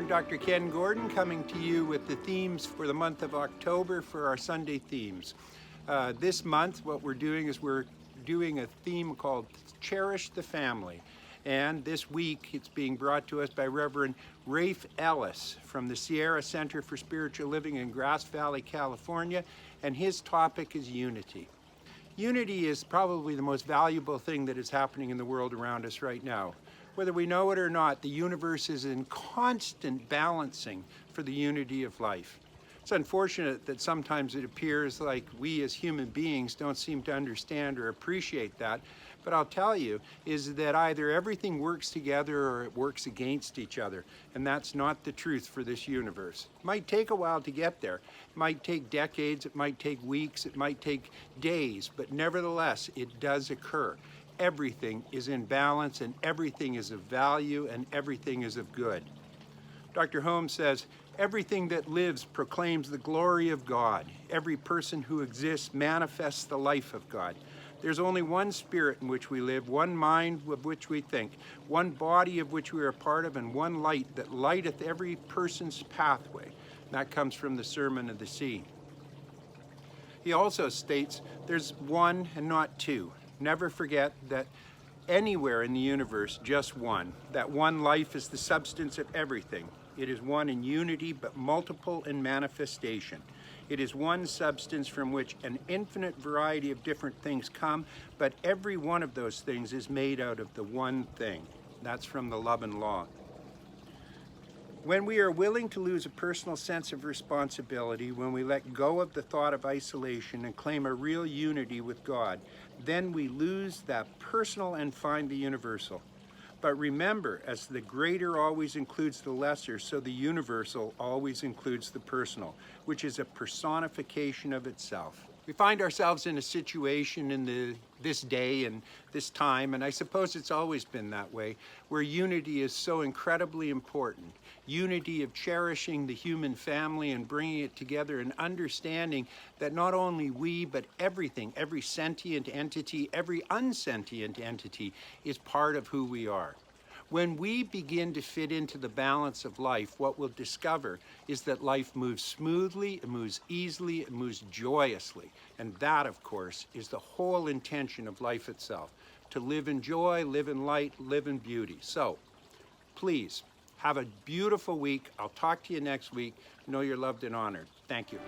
I'm Dr. Ken Gordon, coming to you with the themes for the month of October for our Sunday themes. This month, what we're doing is we're doing a theme called Cherish the Family. And this week, it's being brought to us by Reverend Rafe Ellis from the Sierra Center for Spiritual Living in Grass Valley, California, and his topic is unity. Unity is probably the most valuable thing that is happening in the world around us right now. Whether we know it or not, the universe is in constant balancing for the unity of life. It's unfortunate that sometimes it appears like we as human beings don't seem to understand or appreciate that, but I'll tell you is that either everything works together or it works against each other, and that's not the truth for this universe. It might take a while to get there. It might take decades, it might take weeks, it might take days, but nevertheless, it does occur. Everything is in balance and everything is of value and everything is of good. Dr. Holmes says, everything that lives proclaims the glory of God. Every person who exists manifests the life of God. There's only one spirit in which we live, one mind of which we think, one body of which we are a part of, and one light that lighteth every person's pathway. That comes from the Sermon of the Sea. He also states there's one and not two. Never forget that anywhere in the universe, just one. That one life is the substance of everything. It is one in unity, but multiple in manifestation. It is one substance from which an infinite variety of different things come, but every one of those things is made out of the one thing. That's from the Love and Law. When we are willing to lose a personal sense of responsibility, when we let go of the thought of isolation and claim a real unity with God, then we lose that personal and find the universal. But remember, as the greater always includes the lesser, so the universal always includes the personal, which is a personification of itself. We find ourselves in a situation in this day and this time, and I suppose it's always been that way, where unity is so incredibly important. Unity of cherishing the human family and bringing it together and understanding that not only we, but everything, every sentient entity, every unsentient entity is part of who we are. When we begin to fit into the balance of life, what we'll discover is that life moves smoothly, it moves easily, it moves joyously. And that, of course, is the whole intention of life itself, to live in joy, live in light, live in beauty. So, please, have a beautiful week. I'll talk to you next week. Know you're loved and honored. Thank you.